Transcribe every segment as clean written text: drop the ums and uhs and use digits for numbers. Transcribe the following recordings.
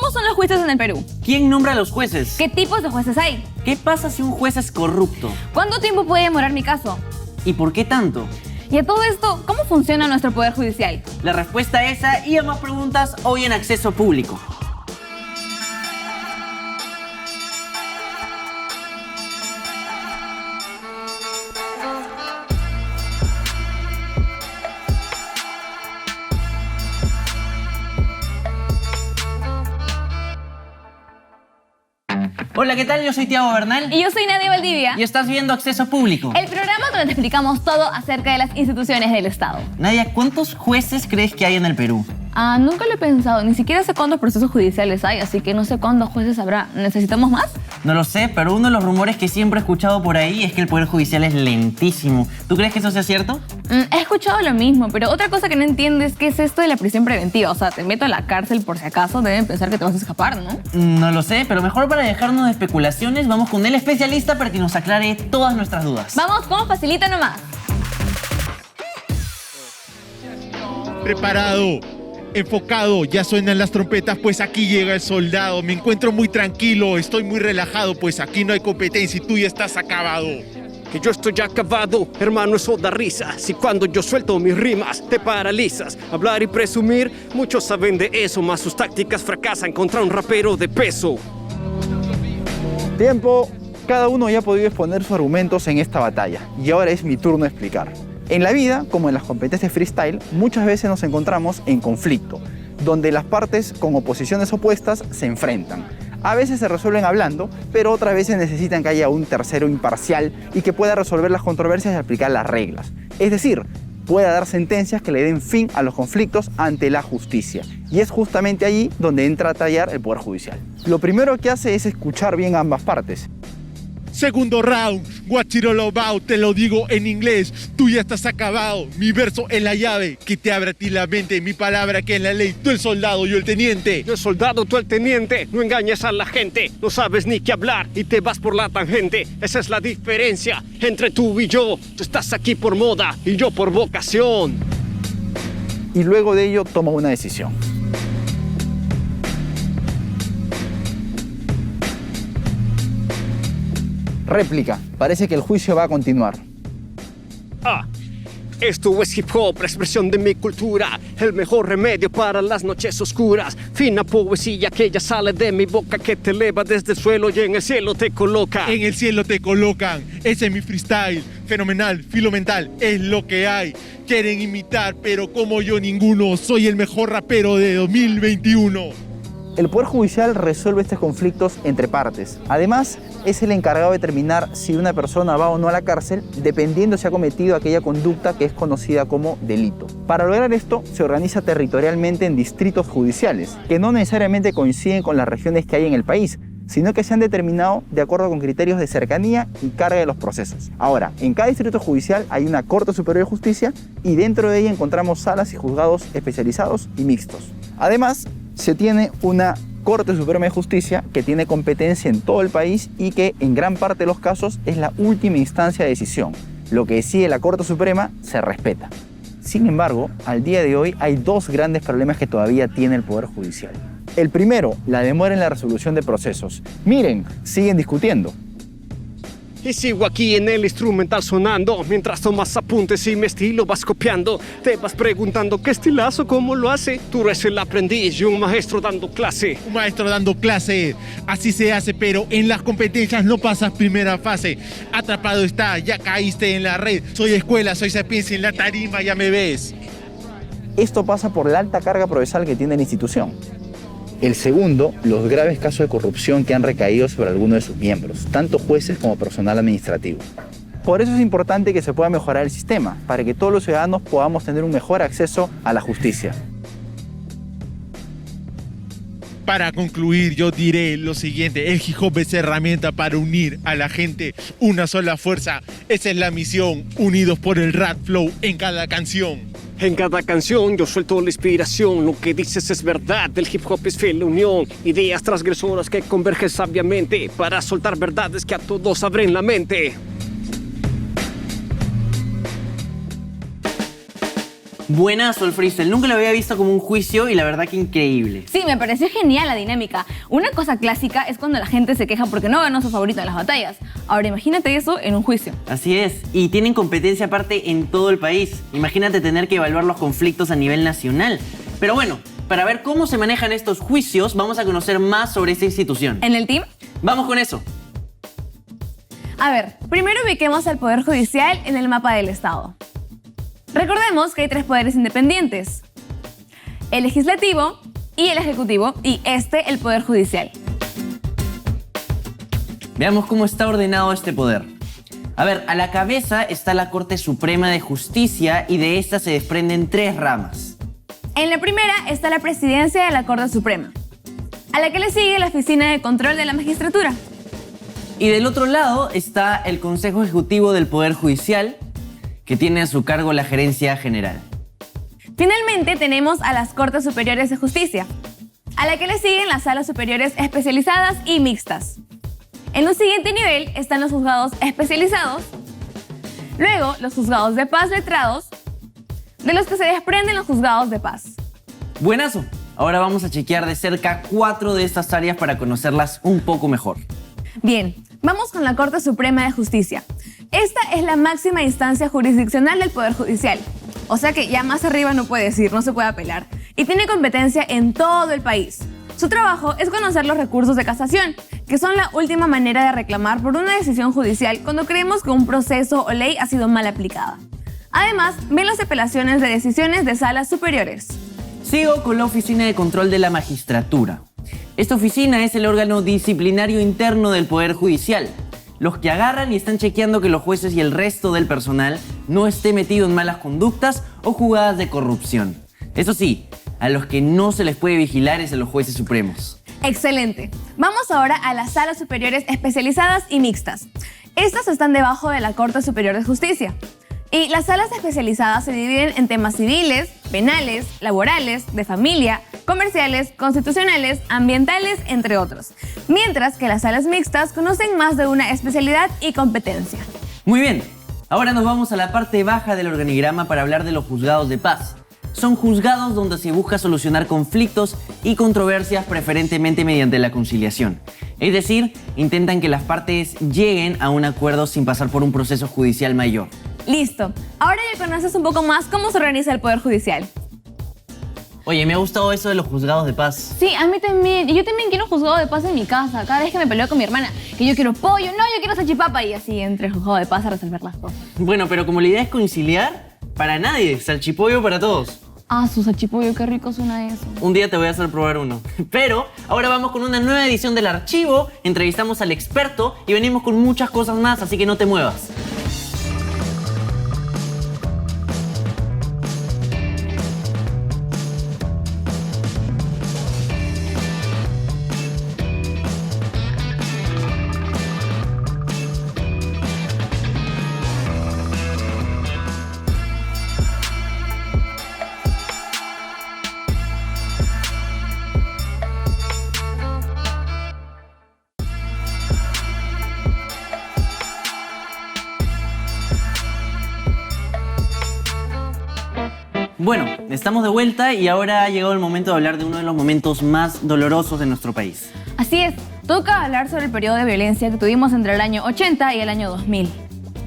¿Cómo son los jueces en el Perú? ¿Quién nombra a los jueces? ¿Qué tipos de jueces hay? ¿Qué pasa si un juez es corrupto? ¿Cuánto tiempo puede demorar mi caso? ¿Y por qué tanto? Y a todo esto, ¿cómo funciona nuestro Poder Judicial? La respuesta a esa y a más preguntas hoy en Acceso Público. Hola, ¿qué tal? Yo soy Tiago Bernal. Y yo soy Nadia Valdivia. Y estás viendo Acceso Público. El programa donde te explicamos todo acerca de las instituciones del Estado. Nadia, ¿cuántos jueces crees que hay en el Perú? Nunca lo he pensado. Ni siquiera sé cuántos procesos judiciales hay, así que no sé cuántos jueces habrá. ¿Necesitamos más? No lo sé, pero uno de los rumores que siempre he escuchado por ahí es que el Poder Judicial es lentísimo. ¿Tú crees que eso sea cierto? He escuchado lo mismo, pero otra cosa que no entiendo es qué es esto de la prisión preventiva. O sea, te meto a la cárcel por si acaso, deben pensar que te vas a escapar, ¿no? No lo sé, pero mejor para dejarnos de especulaciones, vamos con el especialista para que nos aclare todas nuestras dudas. Vamos con Facilita nomás. Preparado, enfocado, ya suenan las trompetas, pues aquí llega el soldado. Me encuentro muy tranquilo, estoy muy relajado, pues aquí no hay competencia y tú ya estás acabado. Que yo estoy acabado, hermano, eso da risa. Si cuando yo suelto mis rimas te paralizas. Hablar y presumir, muchos saben de eso, mas sus tácticas fracasan contra un rapero de peso. Tiempo. Cada uno ya ha podido exponer sus argumentos en esta batalla y ahora es mi turno de explicar. En la vida, como en las competencias freestyle, muchas veces nos encontramos en conflicto, donde las partes con oposiciones opuestas se enfrentan. A veces se resuelven hablando, pero otras veces necesitan que haya un tercero imparcial y que pueda resolver las controversias y aplicar las reglas. Es decir, pueda dar sentencias que le den fin a los conflictos ante la justicia. Y es justamente allí donde entra a tallar el Poder Judicial. Lo primero que hace es escuchar bien a ambas partes. Segundo round, what it all about, te lo digo en inglés, tú ya estás acabado. Mi verso es la llave que te abre a ti la mente, mi palabra que es la ley, tú el soldado, yo el teniente. Yo el soldado, tú el teniente, no engañes a la gente, no sabes ni qué hablar y te vas por la tangente. Esa es la diferencia entre tú y yo, tú estás aquí por moda y yo por vocación. Y luego de ello toma una decisión. Réplica. Parece que el juicio va a continuar. Esto es hip hop, la expresión de mi cultura, el mejor remedio para las noches oscuras. Fina poesía que ya sale de mi boca, que te eleva desde el suelo y en el cielo te coloca. En el cielo te colocan, ese es mi freestyle, fenomenal, filo mental, es lo que hay. Quieren imitar, pero como yo ninguno, soy el mejor rapero de 2021. El Poder Judicial resuelve estos conflictos entre partes. Además, es el encargado de determinar si una persona va o no a la cárcel, dependiendo si ha cometido aquella conducta que es conocida como delito. Para lograr esto, se organiza territorialmente en distritos judiciales, que no necesariamente coinciden con las regiones que hay en el país, sino que se han determinado de acuerdo con criterios de cercanía y carga de los procesos. Ahora, en cada distrito judicial hay una Corte Superior de Justicia y dentro de ella encontramos salas y juzgados especializados y mixtos. Además, se tiene una Corte Suprema de Justicia que tiene competencia en todo el país y que en gran parte de los casos es la última instancia de decisión. Lo que decide la Corte Suprema se respeta. Sin embargo, al día de hoy hay dos grandes problemas que todavía tiene el Poder Judicial. El primero, la demora en la resolución de procesos. Miren, siguen discutiendo. Y sigo aquí en el instrumental sonando, mientras tomas apuntes y mi estilo vas copiando. Te vas preguntando qué estilazo, cómo lo hace. Tú eres el aprendiz y un maestro dando clase. Un maestro dando clase, así se hace, pero en las competencias no pasas primera fase. Atrapado está, ya caíste en la red. Soy escuela, soy sapiencia, en la tarima ya me ves. Esto pasa por la alta carga procesal que tiene la institución. El segundo, los graves casos de corrupción que han recaído sobre algunos de sus miembros, tanto jueces como personal administrativo. Por eso es importante que se pueda mejorar el sistema, para que todos los ciudadanos podamos tener un mejor acceso a la justicia. Para concluir, yo diré lo siguiente: el hip hop es herramienta para unir a la gente, una sola fuerza. Esa es la misión, unidos por el rap flow en cada canción. En cada canción yo suelto la inspiración, lo que dices es verdad, el hip hop es fiel unión, ideas transgresoras que convergen sabiamente para soltar verdades que a todos abren la mente. Buenazo el freestyle, nunca lo había visto como un juicio y la verdad que increíble. Sí, me pareció genial la dinámica. Una cosa clásica es cuando la gente se queja porque no ganó su favorito en las batallas. Ahora imagínate eso en un juicio. Así es, y tienen competencia aparte en todo el país. Imagínate tener que evaluar los conflictos a nivel nacional. Pero bueno, para ver cómo se manejan estos juicios, vamos a conocer más sobre esta institución. ¿En el team? Vamos con eso. A ver, primero ubiquemos al Poder Judicial en el mapa del Estado. Recordemos que hay 3 poderes independientes: el legislativo y el ejecutivo, y el Poder Judicial. Veamos cómo está ordenado este poder. A ver, a la cabeza está la Corte Suprema de Justicia y de esta se desprenden 3 ramas. En la primera está la presidencia de la Corte Suprema, a la que le sigue la Oficina de Control de la Magistratura. Y del otro lado está el Consejo Ejecutivo del Poder Judicial, que tiene a su cargo la Gerencia General. Finalmente tenemos a las Cortes Superiores de Justicia, a la que le siguen las Salas Superiores Especializadas y Mixtas. En un siguiente nivel están los juzgados especializados, luego los juzgados de paz letrados, de los que se desprenden los juzgados de paz. Buenazo. Ahora vamos a chequear de cerca 4 de estas áreas para conocerlas un poco mejor. Bien, vamos con la Corte Suprema de Justicia. Esta es la máxima instancia jurisdiccional del Poder Judicial. O sea que ya más arriba no puede ir, no se puede apelar. Y tiene competencia en todo el país. Su trabajo es conocer los recursos de casación, que son la última manera de reclamar por una decisión judicial cuando creemos que un proceso o ley ha sido mal aplicada. Además, ven las apelaciones de decisiones de salas superiores. Sigo con la Oficina de Control de la Magistratura. Esta oficina es el órgano disciplinario interno del Poder Judicial. Los que agarran y están chequeando que los jueces y el resto del personal no esté metido en malas conductas o jugadas de corrupción. Eso sí, a los que no se les puede vigilar es a los jueces supremos. Excelente. Vamos ahora a las Salas Superiores Especializadas y Mixtas. Estas están debajo de la Corte Superior de Justicia. Y las salas especializadas se dividen en temas civiles, penales, laborales, de familia, comerciales, constitucionales, ambientales, entre otros. Mientras que las salas mixtas conocen más de una especialidad y competencia. Muy bien, ahora nos vamos a la parte baja del organigrama para hablar de los juzgados de paz. Son juzgados donde se busca solucionar conflictos y controversias preferentemente mediante la conciliación. Es decir, intentan que las partes lleguen a un acuerdo sin pasar por un proceso judicial mayor. Listo. Ahora ya conoces un poco más cómo se organiza el Poder Judicial. Oye, me ha gustado eso de los juzgados de paz. Sí, a mí también. Y yo también quiero un juzgado de paz en mi casa. Cada vez que me peleo con mi hermana, que yo quiero pollo, no, yo quiero salchipapa. Y así entre el juzgado de paz a resolver las cosas. Bueno, pero como la idea es conciliar, para nadie, salchipollo para todos. Ah, su salchipollo, qué rico suena eso. Un día te voy a hacer probar uno. Pero ahora vamos con una nueva edición del Archivo, entrevistamos al experto y venimos con muchas cosas más, así que no te muevas. Bueno, estamos de vuelta y ahora ha llegado el momento de hablar de uno de los momentos más dolorosos de nuestro país. Así es, toca hablar sobre el periodo de violencia que tuvimos entre el año 80 y el año 2000.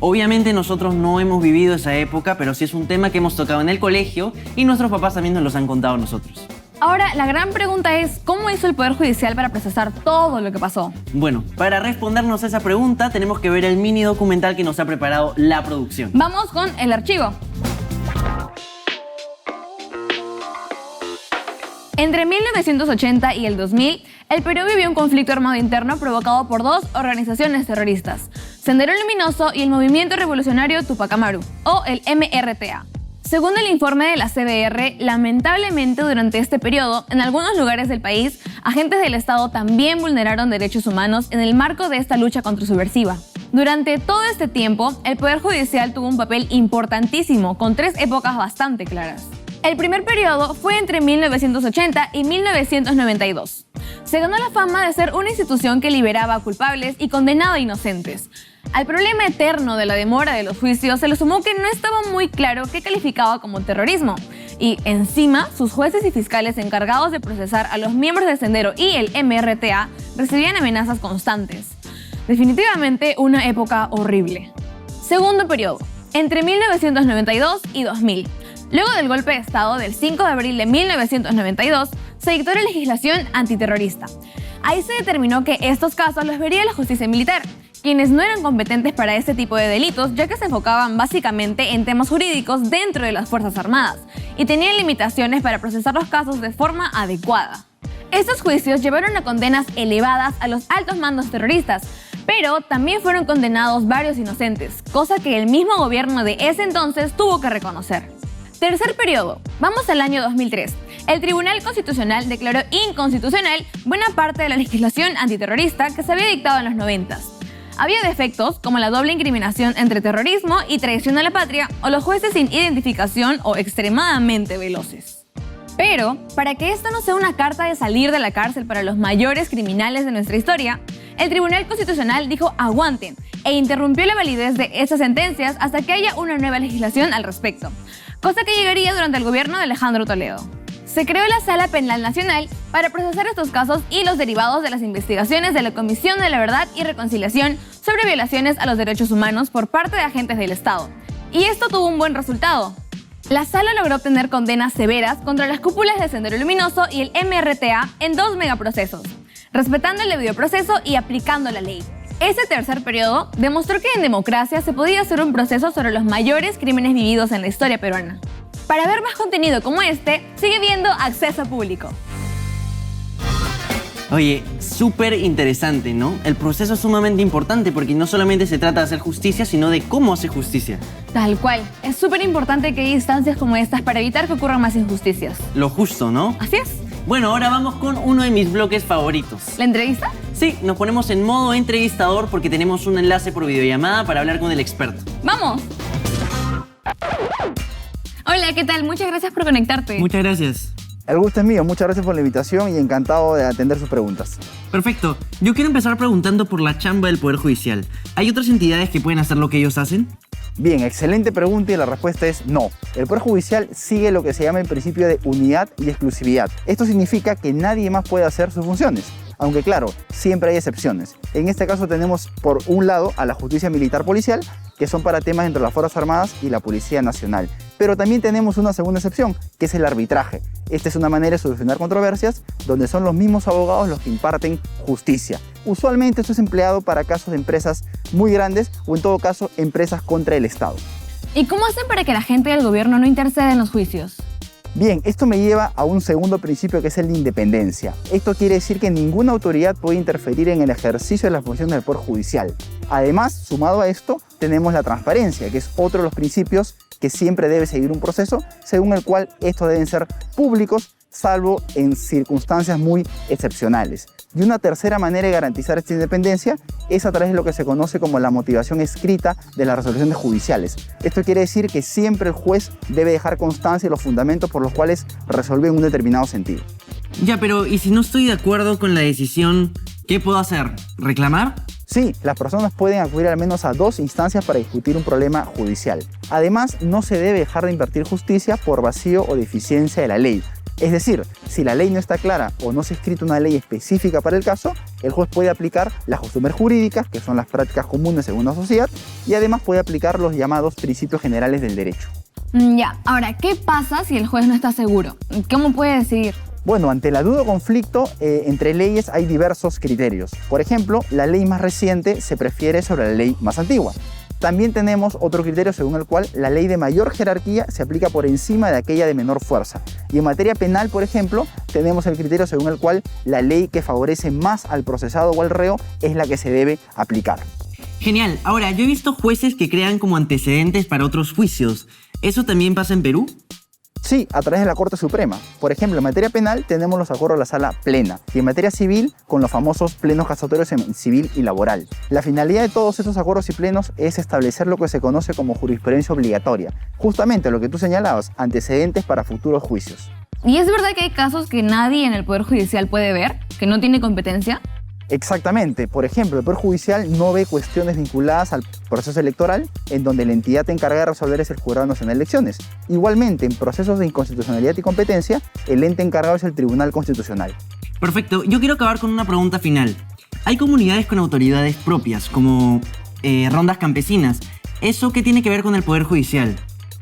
Obviamente nosotros no hemos vivido esa época, pero sí es un tema que hemos tocado en el colegio y nuestros papás también nos los han contado a nosotros. Ahora, la gran pregunta es, ¿cómo hizo el Poder Judicial para procesar todo lo que pasó? Bueno, para respondernos a esa pregunta tenemos que ver el mini documental que nos ha preparado la producción. Vamos con el archivo. Entre 1980 y el 2000, el Perú vivió un conflicto armado interno provocado por 2 organizaciones terroristas, Sendero Luminoso y el Movimiento Revolucionario Tupac Amaru, o el MRTA. Según el informe de la CBR, lamentablemente durante este periodo, en algunos lugares del país, agentes del Estado también vulneraron derechos humanos en el marco de esta lucha contra subversiva. Durante todo este tiempo, el Poder Judicial tuvo un papel importantísimo, con 3 épocas bastante claras. El primer periodo fue entre 1980 y 1992. Se ganó la fama de ser una institución que liberaba a culpables y condenaba a inocentes. Al problema eterno de la demora de los juicios se le sumó que no estaba muy claro qué calificaba como terrorismo. Y encima, sus jueces y fiscales encargados de procesar a los miembros de Sendero y el MRTA recibían amenazas constantes. Definitivamente una época horrible. Segundo periodo, entre 1992 y 2000. Luego del golpe de Estado del 5 de abril de 1992, se dictó la legislación antiterrorista. Ahí se determinó que estos casos los vería la justicia militar, quienes no eran competentes para este tipo de delitos, ya que se enfocaban básicamente en temas jurídicos dentro de las Fuerzas Armadas y tenían limitaciones para procesar los casos de forma adecuada. Estos juicios llevaron a condenas elevadas a los altos mandos terroristas, pero también fueron condenados varios inocentes, cosa que el mismo gobierno de ese entonces tuvo que reconocer. Tercer periodo, vamos al año 2003. El Tribunal Constitucional declaró inconstitucional buena parte de la legislación antiterrorista que se había dictado en los 90s. Había defectos como la doble incriminación entre terrorismo y traición a la patria o los jueces sin identificación o extremadamente veloces. Pero, para que esto no sea una carta de salir de la cárcel para los mayores criminales de nuestra historia, el Tribunal Constitucional dijo aguanten e interrumpió la validez de esas sentencias hasta que haya una nueva legislación al respecto, cosa que llegaría durante el gobierno de Alejandro Toledo. Se creó la Sala Penal Nacional para procesar estos casos y los derivados de las investigaciones de la Comisión de la Verdad y Reconciliación sobre violaciones a los derechos humanos por parte de agentes del Estado. Y esto tuvo un buen resultado. La Sala logró obtener condenas severas contra las cúpulas de Sendero Luminoso y el MRTA en 2 megaprocesos, respetando el debido proceso y aplicando la ley. Ese tercer periodo demostró que en democracia se podía hacer un proceso sobre los mayores crímenes vividos en la historia peruana. Para ver más contenido como este, sigue viendo Acceso Público. Oye, súper interesante, ¿no? El proceso es sumamente importante porque no solamente se trata de hacer justicia, sino de cómo hacer justicia. Tal cual. Es súper importante que haya instancias como estas para evitar que ocurran más injusticias. Lo justo, ¿no? Así es. Bueno, ahora vamos con uno de mis bloques favoritos. ¿La entrevista? Sí, nos ponemos en modo entrevistador porque tenemos un enlace por videollamada para hablar con el experto. ¡Vamos! Hola, ¿qué tal? Muchas gracias por conectarte. Muchas gracias. El gusto es mío, muchas gracias por la invitación y encantado de atender sus preguntas. Perfecto. Yo quiero empezar preguntando por la chamba del Poder Judicial. ¿Hay otras entidades que pueden hacer lo que ellos hacen? Bien, excelente pregunta y la respuesta es no. El Poder Judicial sigue lo que se llama el principio de unidad y exclusividad. Esto significa que nadie más puede hacer sus funciones. Aunque claro, siempre hay excepciones. En este caso tenemos por un lado a la Justicia Militar Policial, que son para temas entre las Fuerzas Armadas y la Policía Nacional. Pero también tenemos una segunda excepción, que es el arbitraje. Esta es una manera de solucionar controversias donde son los mismos abogados los que imparten justicia. Usualmente esto es empleado para casos de empresas muy grandes o en todo caso empresas contra el Estado. ¿Y cómo hacen para que la gente del gobierno no interceda en los juicios? Bien, esto me lleva a un segundo principio que es el de independencia. Esto quiere decir que ninguna autoridad puede interferir en el ejercicio de las funciones del Poder Judicial. Además, sumado a esto, tenemos la transparencia, que es otro de los principios que siempre debe seguir un proceso, según el cual estos deben ser públicos, salvo en circunstancias muy excepcionales. Y una tercera manera de garantizar esta independencia es a través de lo que se conoce como la motivación escrita de las resoluciones judiciales. Esto quiere decir que siempre el juez debe dejar constancia de los fundamentos por los cuales resuelve en un determinado sentido. Ya, pero ¿y si no estoy de acuerdo con la decisión, qué puedo hacer? ¿Reclamar? Sí, las personas pueden acudir al menos a 2 instancias para discutir un problema judicial. Además, no se debe dejar de impartir justicia por vacío o deficiencia de la ley. Es decir, si la ley no está clara o no se ha escrito una ley específica para el caso, el juez puede aplicar las costumbres jurídicas, que son las prácticas comunes según la sociedad, y además puede aplicar los llamados principios generales del derecho. Ya, ahora, ¿qué pasa si el juez no está seguro? ¿Cómo puede decidir? Bueno, ante la duda o conflicto entre leyes hay diversos criterios. Por ejemplo, la ley más reciente se prefiere sobre la ley más antigua. También tenemos otro criterio según el cual la ley de mayor jerarquía se aplica por encima de aquella de menor fuerza. Y en materia penal, por ejemplo, tenemos el criterio según el cual la ley que favorece más al procesado o al reo es la que se debe aplicar. Genial. Ahora, yo he visto jueces que crean como antecedentes para otros juicios. ¿Eso también pasa en Perú? Sí, a través de la Corte Suprema. Por ejemplo, en materia penal tenemos los acuerdos de la Sala Plena y en materia civil con los famosos plenos casatorios en civil y laboral. La finalidad de todos estos acuerdos y plenos es establecer lo que se conoce como jurisprudencia obligatoria, justamente lo que tú señalabas, antecedentes para futuros juicios. ¿Y es verdad que hay casos que nadie en el Poder Judicial puede ver, que no tiene competencia? Exactamente. Por ejemplo, el Poder Judicial no ve cuestiones vinculadas al proceso electoral, en donde la entidad encargada de resolver es el Jurado Nacional de Elecciones. Igualmente, en procesos de inconstitucionalidad y competencia, el ente encargado es el Tribunal Constitucional. Perfecto. Yo quiero acabar con una pregunta final. Hay comunidades con autoridades propias, como rondas campesinas. ¿Eso qué tiene que ver con el Poder Judicial?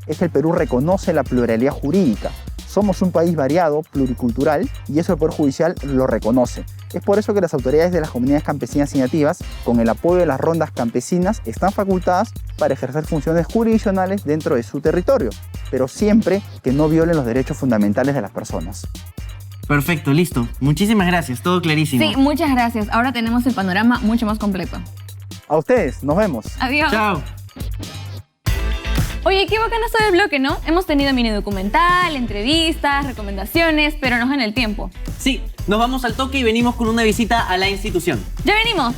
Es que el Perú reconoce la pluralidad jurídica. Somos un país variado, pluricultural, y eso el Poder Judicial lo reconoce. Es por eso que las autoridades de las comunidades campesinas y nativas, con el apoyo de las rondas campesinas, están facultadas para ejercer funciones jurisdiccionales dentro de su territorio, pero siempre que no violen los derechos fundamentales de las personas. Perfecto, listo. Muchísimas gracias, todo clarísimo. Sí, muchas gracias. Ahora tenemos el panorama mucho más completo. A ustedes, nos vemos. Adiós. Chao. Oye, qué bacán esto del bloque, ¿no? Hemos tenido mini documental, entrevistas, recomendaciones, pero nos gana el tiempo. Sí, nos vamos al toque y venimos con una visita a la institución. ¡Ya venimos!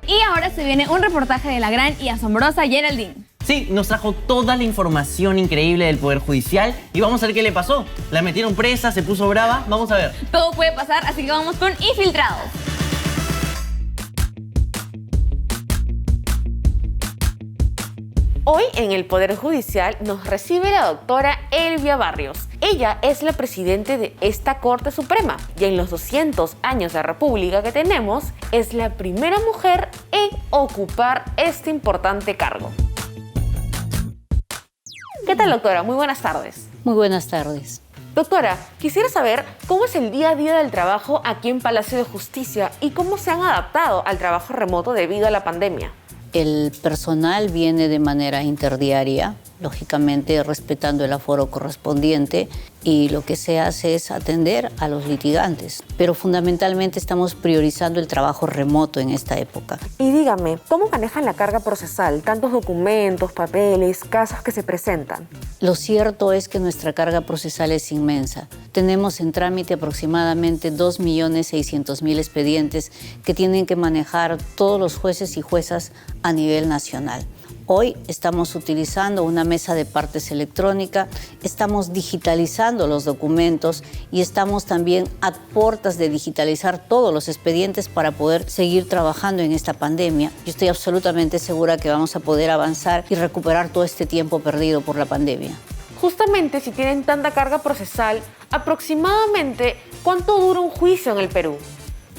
Y ahora se viene un reportaje de la gran y asombrosa Geraldine. Sí, nos trajo toda la información increíble del Poder Judicial y vamos a ver qué le pasó. La metieron presa, se puso brava, vamos a ver. Todo puede pasar, así que vamos con Infiltrados. Hoy en el Poder Judicial nos recibe la doctora Elvia Barrios. Ella es la presidente de esta Corte Suprema y en los 200 años de república que tenemos es la primera mujer en ocupar este importante cargo. ¿Qué tal, doctora? Muy buenas tardes. Muy buenas tardes. Doctora, quisiera saber cómo es el día a día del trabajo aquí en Palacio de Justicia y cómo se han adaptado al trabajo remoto debido a la pandemia. El personal viene de manera interdiaria, lógicamente respetando el aforo correspondiente, y lo que se hace es atender a los litigantes. Pero fundamentalmente estamos priorizando el trabajo remoto en esta época. Y dígame, ¿cómo manejan la carga procesal? Tantos documentos, papeles, casos que se presentan. Lo cierto es que nuestra carga procesal es inmensa. Tenemos en trámite aproximadamente 2.600.000 expedientes que tienen que manejar todos los jueces y juezas a nivel nacional. Hoy estamos utilizando una mesa de partes electrónica, estamos digitalizando los documentos y estamos también a puertas de digitalizar todos los expedientes para poder seguir trabajando en esta pandemia. Yo estoy absolutamente segura que vamos a poder avanzar y recuperar todo este tiempo perdido por la pandemia. Justamente si tienen tanta carga procesal, aproximadamente, ¿cuánto dura un juicio en el Perú?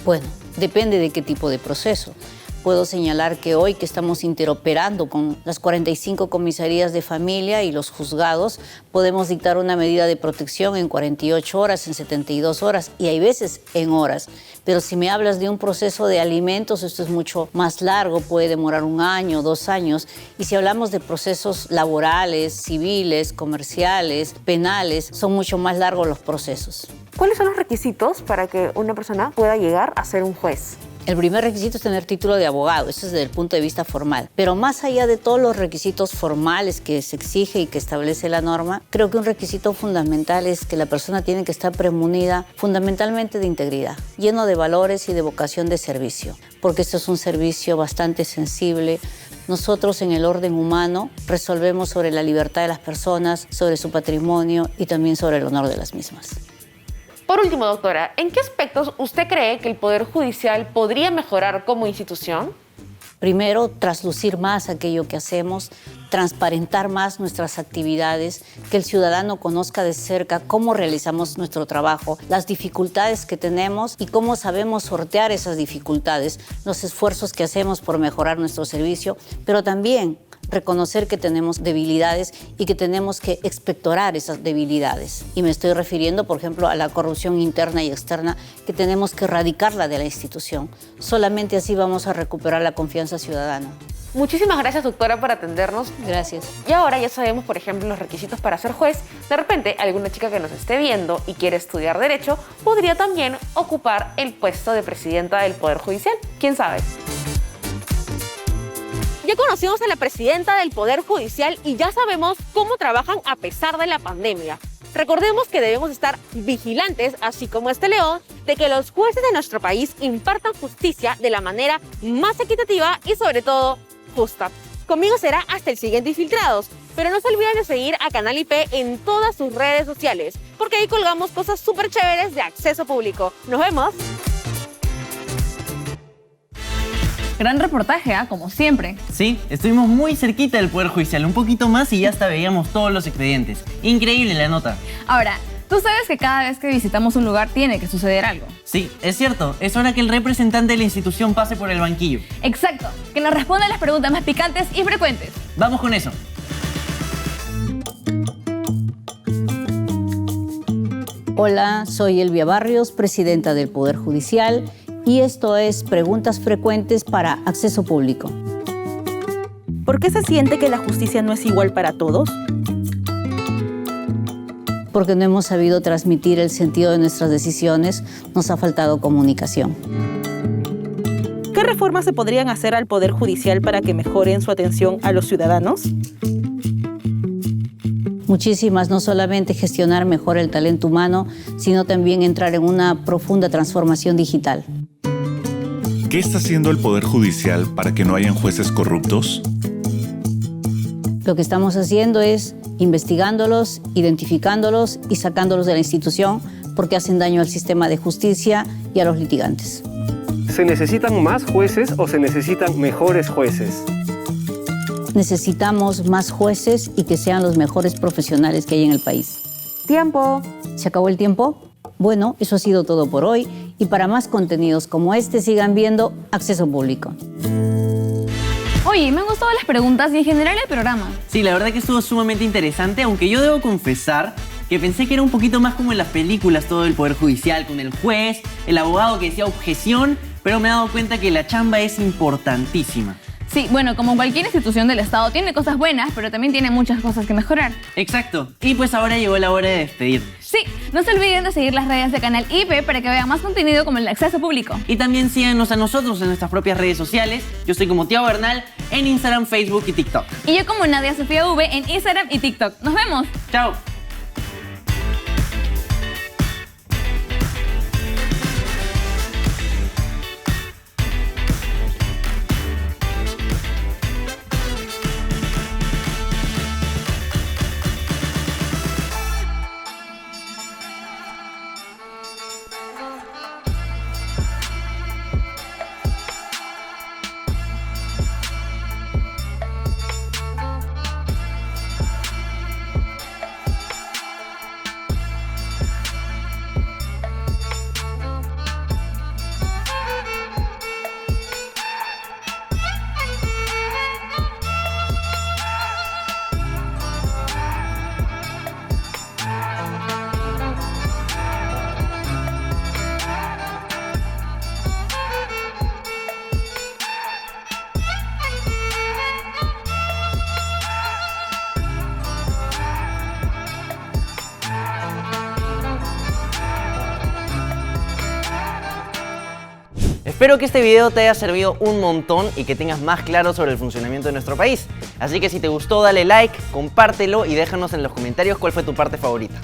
Bueno, depende de qué tipo de proceso. Puedo señalar que hoy que estamos interoperando con las 45 comisarías de familia y los juzgados, podemos dictar una medida de protección en 48 horas, en 72 horas y hay veces en horas. Pero si me hablas de un proceso de alimentos, esto es mucho más largo, puede demorar 1 año, 2 años. Y si hablamos de procesos laborales, civiles, comerciales, penales, son mucho más largos los procesos. ¿Cuáles son los requisitos para que una persona pueda llegar a ser un juez? El primer requisito es tener título de abogado, eso es desde el punto de vista formal. Pero más allá de todos los requisitos formales que se exige y que establece la norma, creo que un requisito fundamental es que la persona tiene que estar premunida fundamentalmente de integridad, lleno de valores y de vocación de servicio, porque esto es un servicio bastante sensible. Nosotros en el orden humano resolvemos sobre la libertad de las personas, sobre su patrimonio y también sobre el honor de las mismas. Por último, doctora, ¿en qué aspectos usted cree que el Poder Judicial podría mejorar como institución? Primero, traslucir más aquello que hacemos, transparentar más nuestras actividades, que el ciudadano conozca de cerca cómo realizamos nuestro trabajo, las dificultades que tenemos y cómo sabemos sortear esas dificultades, los esfuerzos que hacemos por mejorar nuestro servicio, pero también reconocer que tenemos debilidades y que tenemos que expectorar esas debilidades. Y me estoy refiriendo, por ejemplo, a la corrupción interna y externa, que tenemos que erradicarla de la institución. Solamente así vamos a recuperar la confianza ciudadana. Muchísimas gracias, doctora, por atendernos. Gracias. Y ahora ya sabemos, por ejemplo, los requisitos para ser juez. De repente, alguna chica que nos esté viendo y quiere estudiar Derecho podría también ocupar el puesto de presidenta del Poder Judicial. ¿Quién sabe? Ya conocimos a la presidenta del Poder Judicial y ya sabemos cómo trabajan a pesar de la pandemia. Recordemos que debemos estar vigilantes, así como este león, de que los jueces de nuestro país impartan justicia de la manera más equitativa y sobre todo justa. Conmigo será hasta el siguiente Infiltrados, pero no se olviden de seguir a Canal IP en todas sus redes sociales, porque ahí colgamos cosas súper chéveres de acceso público. ¡Nos vemos! Gran reportaje, como siempre. Sí, estuvimos muy cerquita del Poder Judicial, un poquito más y ya hasta veíamos todos los expedientes. Increíble la nota. Ahora, tú sabes que cada vez que visitamos un lugar tiene que suceder algo. Sí, es cierto, es hora que el representante de la institución pase por el banquillo. Exacto, que nos responda las preguntas más picantes y frecuentes. Vamos con eso. Hola, soy Elvia Barrios, presidenta del Poder Judicial, y esto es Preguntas Frecuentes para Acceso Público. ¿Por qué se siente que la justicia no es igual para todos? Porque no hemos sabido transmitir el sentido de nuestras decisiones, nos ha faltado comunicación. ¿Qué reformas se podrían hacer al Poder Judicial para que mejoren su atención a los ciudadanos? Muchísimas, no solamente gestionar mejor el talento humano, sino también entrar en una profunda transformación digital. ¿Qué está haciendo el Poder Judicial para que no hayan jueces corruptos? Lo que estamos haciendo es investigándolos, identificándolos y sacándolos de la institución porque hacen daño al sistema de justicia y a los litigantes. ¿Se necesitan más jueces o se necesitan mejores jueces? Necesitamos más jueces y que sean los mejores profesionales que hay en el país. ¡Tiempo! ¿Se acabó el tiempo? Bueno, eso ha sido todo por hoy y para más contenidos como este sigan viendo Acceso Público. Oye, me han gustado las preguntas y en general el programa. Sí, la verdad que estuvo sumamente interesante, aunque yo debo confesar que pensé que era un poquito más como en las películas todo el Poder Judicial, con el juez, el abogado que decía objeción, pero me he dado cuenta que la chamba es importantísima. Sí, bueno, como cualquier institución del Estado, tiene cosas buenas, pero también tiene muchas cosas que mejorar. Exacto. Y pues ahora llegó la hora de despedirnos. Sí, no se olviden de seguir las redes de Canal IP para que vean más contenido como el de Acceso Público. Y también síganos a nosotros en nuestras propias redes sociales. Yo soy como Tiago Bernal en Instagram, Facebook y TikTok. Y yo como Nadia Sofía V en Instagram y TikTok. ¡Nos vemos! ¡Chao! Espero que este video te haya servido un montón y que tengas más claro sobre el funcionamiento de nuestro país. Así que si te gustó, dale like, compártelo y déjanos en los comentarios cuál fue tu parte favorita.